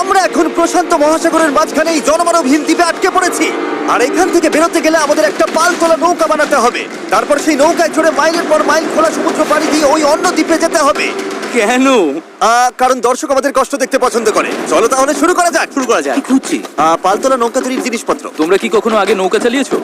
আমরা এখন প্রশান্ত মহাসাগরের মাঝখানে এই জনমানবহীন দ্বীপে আটকে পড়েছি। আর এখান থেকে বেরোতে গেলে আমাদের একটা পাল তোলা নৌকা বানাতে হবে। তারপর সেই নৌকায় চড়ে মাইলের পর মাইল খোলা সমুদ্র পাড়ি দিয়ে ওই অন্য দ্বীপে যেতে হবে। কেন? কারণ দর্শক আমাদের কষ্ট দেখতে পছন্দ করে। চলো তাহলে শুরু করা যাক। কি খুঁজছি? পাল তোলা নৌকা তৈরির জিনিসপত্র। তোমরা কি কখনো আগে নৌকা চালিয়েছো?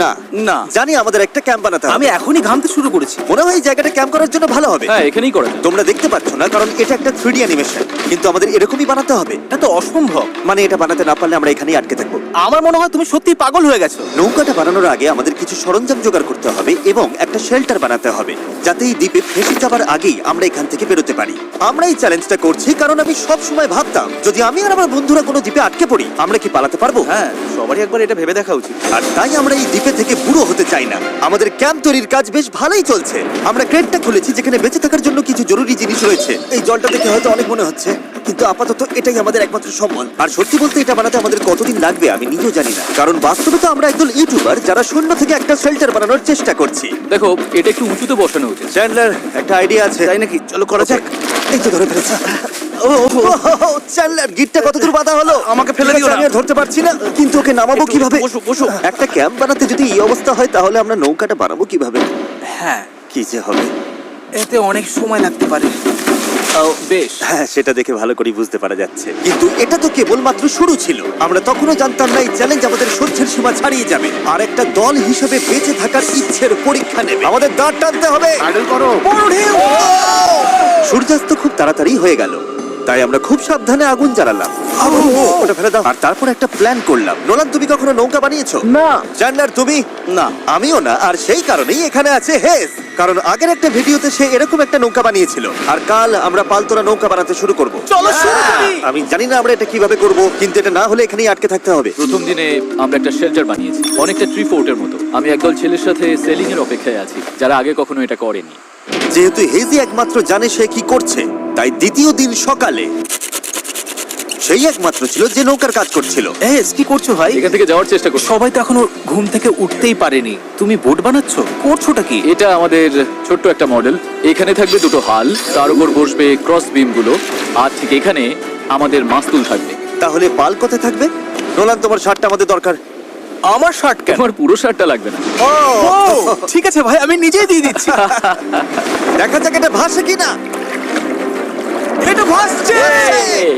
না না। জানি আমাদের একটা ক্যাম্প বানাতে হবে। আমি এখনই ঘামতে শুরু করেছি। মনে হয় এই জায়গাটা ক্যাম্প করার জন্য ভালো হবে। হ্যাঁ, এখানেই করা যায়। তোমরা দেখতে পাচ্ছ না কারণ এটা একটা 3D অ্যানিমেশন, কিন্তু আমাদের এরকমই বানাতে হবে। এটা তো অসম্ভব। মানে এটা বানাতে না পারলে আমরা এখানেই আটকে থাকবো। আমার মনে হয় তুমি সত্যি পাগল হয়ে গেছো। নৌকাটা বানানোর আগে আমাদের কিছু সরঞ্জাম জোগাড় করতে হবে এবং একটা শেল্টার বানাতে হবে, যাতে এই দ্বীপে ফেসে যাবার আগেই আমরা এখান থেকে বেরোতে পারি। আমরা এই চ্যালেঞ্জটা করছি কারণ আমি সব সময় ভাবতাম যদি আমি আর আমার বন্ধুরা কোনো দ্বীপে আটকে পড়ি আমরা কি পালাতে পারবো। হ্যাঁ, সবারই একবার এটা ভেবে দেখা উচিত। আর তাই আমরা এই দ্বীপে থেকে বুড়ো হতে চাই না। আমাদের ক্যাম্প তৈরির কাজ বেশ ভালোই চলছে। আমরা ক্রেটটা খুলেছি যেখানে বেঁচে থাকার জন্য কিছু জরুরি জিনিস রয়েছে। এই জলটা দেখে হয়তো অনেক মনে হচ্ছে, কিন্তু আপাতত এটাই আমাদের একমাত্র সম্বল। আর সত্যি বলতে এটা বানাতে আমাদের কতদিন লাগবে আমি নিজেও জানি না, কারণ বাস্তবে তো আমরা একদল ইউটিউবার যারা শূন্য থেকে একটা শেল্টার বানানোর চেষ্টা করছি। দেখো, এটা একটু উঁচুতে বসানো উচিত। চ্যান্ডলার, একটা আইডিয়া আছে। তাই নাকি? চলো করা যাক। এই তো ধরে ফেলেছি। চ্যান্ডলার, গিটটা কতদূর বাঁধা হলো? আমাকে ফেলে দিও না। আমি আর ধরতে পারছি না, কিন্তু ওকে নামাবো কিভাবে? বসো বসো। একটা ক্যাম্প বানাতে যদি এই অবস্থা হয় তাহলে আমরা নৌকাটা বানাবো কিভাবে? হ্যাঁ, কি যে হবে। এতে অনেক সময় লাগতে পারে। বেশ। হ্যাঁ, সেটা দেখে ভালো করে বুঝতে পারা যাচ্ছে, কিন্তু এটা তো কেবলমাত্র শুরু ছিল। আমরা তখনও জানতাম না এই চ্যালেঞ্জ আমাদের সহ্যের সীমা ছাড়িয়ে যাবে আর একটা দল হিসেবে বেঁচে থাকার ইচ্ছের পরীক্ষা নেবে। আমাদের দাঁড় টানতে হবে। আইডল করো। বড় ঢেউ! সূর্যাস্ত খুব তাড়াতাড়ি হয়ে গেল, তাই আমরা খুব সাবধানে আগুন জ্বালালাম। ওটা ফেলে দাও। আর তারপর একটা প্ল্যান করলাম। নোলান, তুমি কখনো নৌকা বানিয়েছো? না। চ্যান্ডলার, তুমি? না। আমিও না, আর সেই কারণেই এখানে আছে হেস। কারণ আগের একটা ভিডিওতে সে এরকম একটা নৌকা বানিয়েছিল। আর কাল আমরা পালতোলা নৌকা বানাতে শুরু করব। চলো শুরু করি। আমি জানি না আমরা এটা কিভাবে করব, কিন্তু এটা না হলে এখানেই আটকে থাকতে হবে। প্রথম দিনে আমরা একটা শেল্টার বানিয়েছি, অনেকটা ট্রি ফোর্টের মতো। আমি একদল ছেলের সাথে সেলিং এর অপেক্ষায় আছি, যারা আগে কখনো এটা করেনি। যেহেতু হেজি একমাত্র জানে সে কি করছে, তাই দ্বিতীয় দিন সকালে সেই একমাত্র ছিল যে নৌকার কাজ করছিল। কি করছো ভাই? এখান থেকে যাওয়ার চেষ্টা করছি। সবাই তো এখনো ঘুম থেকে উঠতেই পারেনি, তুমি বোট বানাচ্ছো? করছোটা কি? এটা আমাদের ছোট্ট একটা মডেল। এখানে থাকবে দুটো হাল, তার উপর বসবে ক্রস বিম গুলো, আর ঠিক এখানে আমাদের মাস্তুল থাকবে। তাহলে পাল কোথায় থাকবে? নোলান, তোমার শার্টটা আমাদের দরকার। আমার শার্ট কেন? আমার পুরো শার্টটা লাগবে না। ও, ঠিক আছে ভাই, আমি নিজেই দিয়ে দিচ্ছি। দেখা যাক এটা ভাসে কিনা। এটা ভাসছে।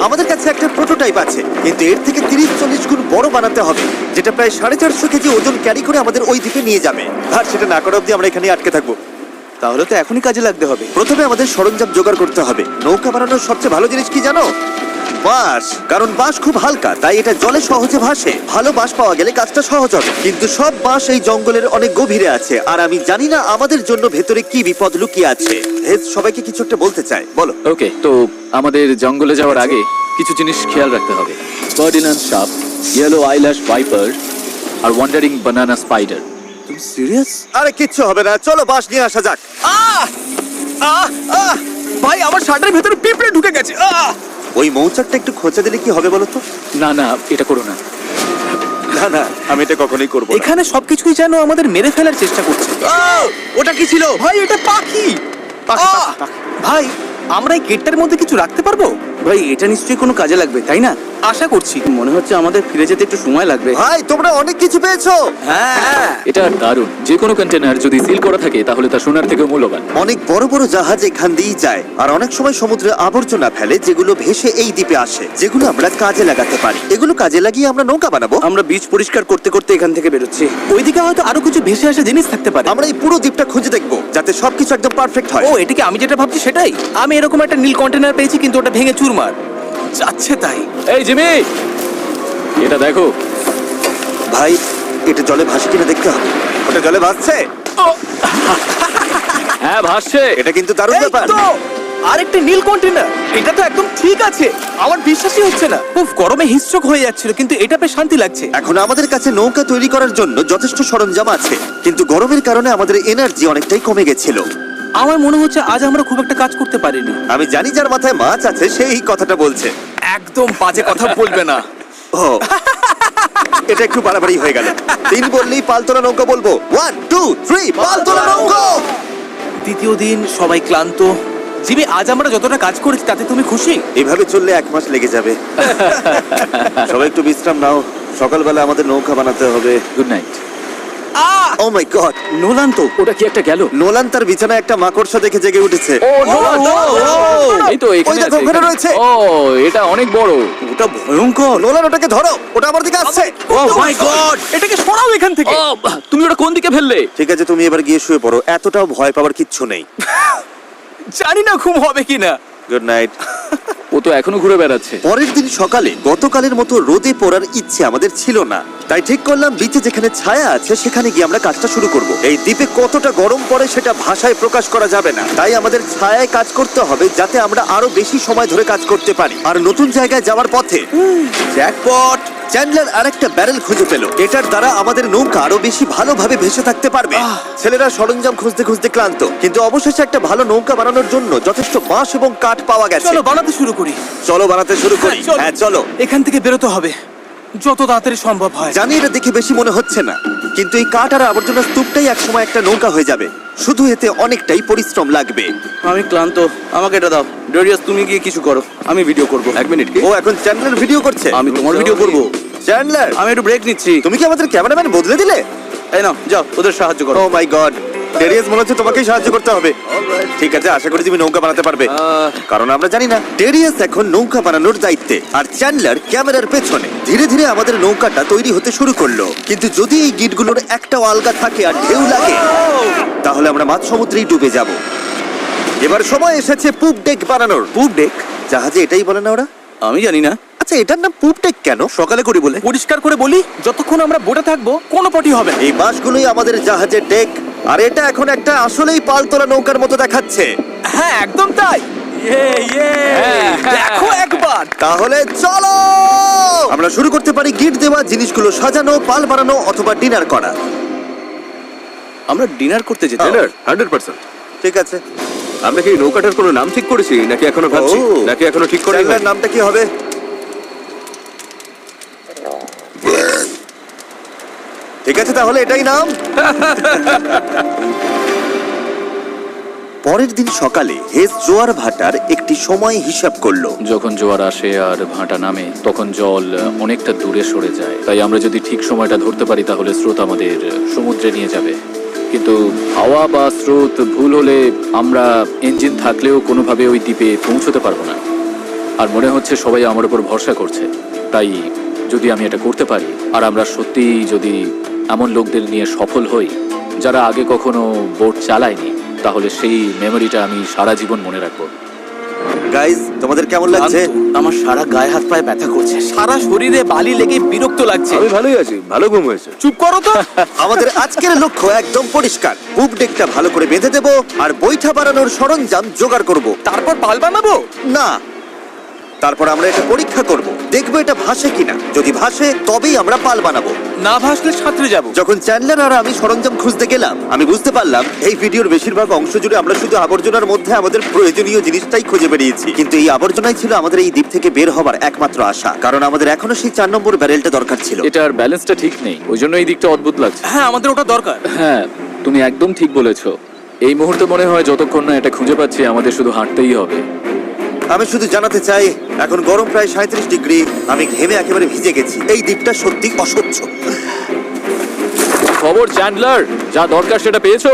আমাদের কাছে একটা প্রোটোটাইপ আছে, কিন্তু এর থেকে 30-40 গুণ বড় বানাতে হবে, যেটা প্রায় 450 কেজি ওজন ক্যারি করে আমাদের ওই দ্বীপে নিয়ে যাবে। আর সেটা না করা অব্দি আমরা এখানে আটকে থাকবো। তাহলে তো এখনই কাজে লাগতে হবে। প্রথমে আমাদের সরঞ্জাম জোগাড় করতে হবে। নৌকা বানানোর সবচেয়ে ভালো জিনিস কি জানো? বাঁশ। কারণ বাঁশ খুব হালকা, তাই এটা জলে সহজে ভাসে। ভালো বাঁশ পাওয়া গেলে কাজটা সহজ হবে, কিন্তু সব বাঁশ এই জঙ্গলের অনেক গভীরে আছে, আর আমি জানি না আমাদের জন্য ভেতরে কি বিপদ লুকিয়ে আছে। হেজ সবাইকে কিছু একটা বলতে চায়, বলো। ওকে, তো আমাদের জঙ্গলে যাওয়ার আগে কিছু জিনিস খেয়াল রাখতে হবে। ফার্ডিনান্ড সাপ, ইয়েলো আইল্যাশ ভাইপার, আর ওয়ান্ডারিং বানানা স্পাইডার। তুমি সিরিয়াস? আরে কিচ্ছু হবে না, চলো বাঁশ নিয়ে আসা যাক। ভাই, আমার শার্টের ভেতরে পিঁপড়ে ঢুকে গেছে। ওই মৌচাকটা একটু খোঁচা দিলে কি হবে বলো তো? না না, এটা করো না। না না, আমি এটা কখনোই করবো না। এখানে সবকিছুই যেন আমাদের মেরে ফেলার চেষ্টা করছে। ওটা কি ছিল? ভাই, এটা পাখি। ভাই, আমরা এই গেটটার মধ্যে কিছু রাখতে পারবো? ভাই, এটা নিশ্চয়ই কোনো কাজে লাগবে, তাই না? আশা করছি। মনে হচ্ছে আমাদের ফিরে যেতে একটু সময় লাগবে। ভাই, তোমরা অনেক কিছু পেয়েছো। হ্যাঁ। এটা দারুণ। যে কোনো কন্টেনার যদি সিল করা থাকে তাহলে তা সোনার থেকেও মূল্যবান। অনেক বড় বড় জাহাজ এখান দিয়েই যায়, আর অনেক সময় সমুদ্রে আবর্জনা ফেলে যেগুলো ভেসে এই দ্বীপে আসে, যেগুলো আমরা কাজে লাগাতে পারি। এগুলো কাজে লাগিয়ে আমরা নৌকা বানাবো। আমরা বীজ পরিষ্কার করতে করতে এখান থেকে বেরোচ্ছি। ওইদিকে হয়তো আরো কিছু ভেসে আসা জিনিস থাকতে পারে। আমরা এই পুরো দ্বীপটা খুঁজে দেখবো, যাতে সবকিছু একদম পারফেক্ট হয়। ও, এটাকে আমি যেটা ভাবছি সেটাই। আমি এরকম একটা নীল কন্টেনার পেয়েছি, কিন্তু ওটা ভেঙে চুরমার যাচ্ছে। তাই এই জিমি, এটা দেখো। ভাই, এটা জলে ভাসে কিনা দেখতে হবে। ওটা জলে ভাসছে। হ্যাঁ, ভাসছে। এটা কিন্তু দারুণ এই ব্যাপার। তো, আরেকটা নীল কন্টেনার। এটা তো একদম ঠিক আছে। আমার বিশ্বাসই হচ্ছে না। খুব গরমে হিস্ট্রোক হয়ে যাচ্ছিল, কিন্তু এটা বেশ শান্তি লাগছে। এখন আমাদের কাছে নৌকা তৈরি করার জন্য যথেষ্ট সরঞ্জাম আছে, কিন্তু গরমের কারণে আমাদের এনার্জি অনেকটাই কমে গেছিল। আমার মনে হচ্ছে আজ আমরা খুব একটা কাজ করতে পারিনি। আমি জানি যার মাথায় মাছ আছে সেই এই কথাটা বলছে। একদম বাজে কথা বলবে না। ও, এটা একটু বাড়াবাড়ি হয়ে গেল। 3 বললেই পালতোলা নৌকা বলবো। 1 2 3 পালতোলা নৌকা। দ্বিতীয় দিন, সবাই ক্লান্ত, জিমি, আজ আমরা যতটা কাজ করেছি তাতে তুমি খুশি? এভাবে চললে 1 মাস লেগে যাবে। সবাই একটু বিশ্রাম নাও, সকালবেলা আমাদের নৌকা বানাতে হবে। Good night. Oh my god, Nolan তো। ওটা কি একটা গেল? নোলান তার বিছানায় একটা মাকড়সা দেখে জেগে উঠেছে। ও নোলান, ও, এই তো এখানে ওই দেখো, আছে, ওখানে এখানে। রয়েছে। ও এটা অনেক বড়। ওটা ভয়ঙ্কর। নোলান ওটাকে ধরো, ওটা আমার দিকে আসছে। ও মাই গড, এটাকে সরাও এখান থেকে। ও তুমি ওটা কোন দিকে ফেললে? ঠিক আছে, তুমি এবার গিয়ে শুয়ে পড়ো, এতটাও ভয় পাওয়ার কিচ্ছু নেই। জানি না ঘুম হবে কিনা। Good night. ও তো এখনো ঘুরে বেড়াচ্ছে। পরের দিন সকালে গতকালের মতো রোদে পড়ার ইচ্ছে আমাদের ছিল না, তাই ঠিক করলাম বিচে যেখানে ছায়া আছে সেখানে গিয়ে আমরা কাজটা শুরু করব। এই দ্বীপে কতটা গরম পড়ে সেটা ভাষায় প্রকাশ করা যাবে না, তাই আমাদের ছায়ায় কাজ করতে হবে যাতে আমরা আরো বেশি সময় ধরে কাজ করতে পারি। আর নতুন জায়গায় যাওয়ার পথে জ্যাকপট, চ্যান্ডলার আরেকটা ব্যারেল খুঁজে পেল। এটার দ্বারা আমাদের নৌকা আরো বেশি ভালোভাবে ভেসে থাকতে পারবে। ছেলেরা সরঞ্জাম খুঁজতে খুঁজতে ক্লান্ত, কিন্তু অবশেষে একটা ভালো নৌকা বানানোর জন্য যথেষ্ট বাঁশ এবং কাঠ পাওয়া গেছে। চলো বানাতে শুরু করি। চলো বানাতে শুরু করি। হ্যাঁ চলো। এখান থেকে বেরোতে হবে যত তাড়াতাড়ি সম্ভব হয়। জানি এটা দেখে বেশি মনে হচ্ছে না, কিন্তু এই কাঠ আর আবর্জনা স্তূপটাই একসময় একটা নৌকা হয়ে যাবে। শুধু এতে অনেকটাই পরিশ্রম লাগবে। আমি ক্লান্ত, আমাকে এটা দাও। ডেরিয়াস, তুমি গিয়ে কিছু করো, আমি ভিডিও করব। 1 মিনিট। ও এখন চ্যান্ডলার ভিডিও করছে। আমি তোমার ভিডিও করব। চ্যান্ডলার, আমি একটু ব্রেক নিচ্ছি। তুমি কি আমাদের ক্যামেরাম্যান বদলে দিলে? এই নাও, যাও ওদের সাহায্য করো। ও মাই গড, ডেরিয়াস মনে হচ্ছে তোমাকেই সাহায্য করতে হবে। ঠিক আছে, আশা করি তুমি নৌকা বানাতে পারবে, কারণ আমরা জানি না। ডেরিয়াস এখন নৌকা বানানোর দায়িত্বে, আর চ্যান্ডলার ক্যামেরার পেছনে। ধীরে ধীরে আমাদের নৌকাটা তৈরি হতে শুরু করলো, কিন্তু যদি এই গিটগুলোর একটাও আলগা থাকে আর ঢেউ লাগে তাহলে আমরা মাঝ সমুদ্রেই ডুবে যাব। এবার সময় এসেছে পুপ ডেক বানানোর। পুপ ডেক? জাহাজে এটাই বলে না ওরা? আমি জানি না। আচ্ছা, এটার নাম পুপ ডেক কেন? সকালে করি বলে। পরিষ্কার করে বলি, যতক্ষণ আমরা বোটে থাকবো কোনো পটি হবে না। এই বাঁশগুলোই আমাদের জাহাজের ডেক, আর এটা এখন একটা আসলেই পালতোলা নৌকার মতো দেখাচ্ছে। হ্যাঁ একদম তাই। দেখো একবার। তাহলে চলো আমরা শুরু করতে পারি গিট দেওয়া জিনিসগুলো সাজানো, পাল বানানো অথবা ডিনার করা। আমরা ডিনার করতে যেতে ডিনার? 100%। ঠিক আছে। আমরা কি এই নৌকাটার কোনো নাম ঠিক করেছি নাকি এখনো ভাবছি? ও। নাকি এখনো ঠিক করি চ্যানেলের নামটা কি হবে? ঠিক আছে, তাহলে এটাই নাম। পরের দিন সকালে হেস জোয়ার ভাটার একটি সময় হিসাব করলো। যখন জোয়ার আসে আর ভাটা নামে তখন জল অনেকটা দূরে সরে যায়, তাই আমরা যদি ঠিক সময়টা ধরতে পারি তাহলে স্রোত আমাদের সমুদ্রে নিয়ে যাবে। কিন্তু হাওয়া বা স্রোত ভুল হলে আমরা ইঞ্জিন থাকলেও কোনোভাবে ওই দ্বীপে পৌঁছতে পারবো না। আর মনে হচ্ছে সবাই আমার উপর ভরসা করছে, তাই যদি আমি এটা করতে পারি আর আমরা সত্যিই যদি এমন লোকদের নিয়ে সফল হই যারা আগে কখনো বোট চালায়নি, তাহলে সেই মেমোরিটা আমি সারা জীবন মনে রাখবো। গাইজ, তোমাদের কেমন লাগছে? আমার সারা গায়ে হাত পায়ে ব্যথা করছে, সারা শরীরে বালি লেগে বিরক্ত লাগছে। আমি ভালোই আছি, ভালো ঘুম হয়েছে। চুপ করো তো। আমাদের আজকের লক্ষ্য একদম পরিষ্কার। পুপ ডেকটা ভালো করে বেঁধে দেবো আর বৈঠা বানানোর সরঞ্জাম জোগাড় করব। তারপর পাল বানাবো? না, তারপর আমরা এটা পরীক্ষা করব, দেখবো এটা ভাসে কিনা। যদি ভাসে তবেই আমরা পাল বানাবো। না ভাসলে সাঁতরে যাবো। যখন চ্যান্ডলার আর আমি সরঞ্জাম খুঁজতে গেলাম, আমি বুঝতে পারলাম এই ভিডিওর বেশিরভাগ অংশ জুড়ে আমরা শুধু আবর্জনার মধ্যে আমাদের প্রয়োজনীয় জিনিসটাই খুঁজে বেরিয়েছি। কিন্তু এই আবর্জনাই ছিল আমাদের এই দ্বীপ থেকে বের হবার একমাত্র আশা, কারণ আমাদের এখনো সেই 4 নম্বর ব্যারেলটা দরকার ছিল। এটার ব্যালেন্সটা ঠিক নেই, ওই জন্য এই দিকটা অদ্ভুত লাগছে। হ্যাঁ আমাদের ওটা দরকার। হ্যাঁ, তুমি একদম ঠিক বলেছো। এই মুহূর্তে মনে হয় যতক্ষণ না এটা খুঁজে পাচ্ছি আমাদের শুধু হাঁটতেই হবে। আমি শুধু জানাতে চাই, এখন গরম প্রায় 37 ডিগ্রি, আমি ঘেমে একেবারে ভিজে গেছি। এই দ্বীপটা সত্যি অসহ্য। খবর চ্যান্ডলার, যা দরকার সেটা পেয়েছো?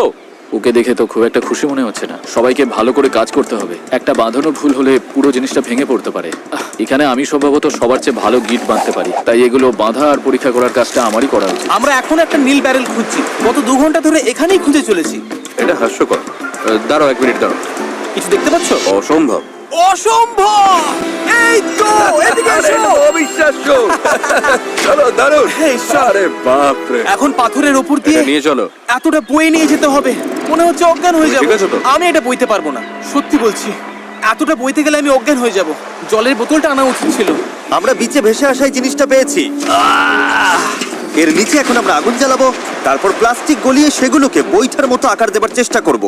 ওকে দেখে তো খুব একটা খুশি মনে হচ্ছে না। সবাইকে ভালো করে কাজ করতে হবে, একটা বাঁধানো ভুল হলে পুরো জিনিসটা ভেঙে পড়তে পারে। এখানে আমি সম্ভবত সবার চেয়ে ভালো গিট বাঁধতে পারি, তাই এগুলো বাঁধা আর পরীক্ষা করার কাজটা আমারই করা উচিত। আমরা এখন একটা নীল ব্যারেল খুঁজছি, গত 2 ঘন্টা ধরে এখানেই খুঁজে চলেছি। এটা হাস্যকর। দাঁড়াও 1 মিনিট দাঁড়াও। কিছু দেখতে পাচ্ছ? অসম্ভব। অসম্ভব! এই তো, এদিকে এসো। অবিশ্বাস্য। চলো দারুণ। হে ঈশ্বর। আরে বাপ রে। এখন পাথরের উপর দিয়ে এটা নিয়ে চলো। এতটা বয়ে নিয়ে যেতে হবে, মনে হচ্ছে অজ্ঞান হয়ে যাবো। ঠিক আছে তো? আমি এটা বইতে পারবো না, সত্যি বলছি। এতটা বইতে গেলে আমি অজ্ঞান হয়ে যাব। জলের বোতলটা আনা উচিত ছিল। আমরা বিচে ভেসে আসাই জিনিসটা পেয়েছি। এর নিচে এখন আমরা আগুন জ্বালাবো, তারপর প্লাস্টিক গলিয়ে সেগুলোকে বৈঠার মতো আকার দেবার চেষ্টা করব।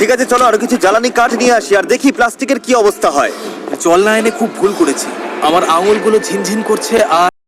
ঠিক আছে, চলো আরো কিছু জ্বালানি কাঠ নিয়ে আসি আর দেখি প্লাস্টিকের কি অবস্থা হয়। জল না এনে খুব ভুল করেছি। আমার আঙুলগুলো ঝিনঝিন করছে আর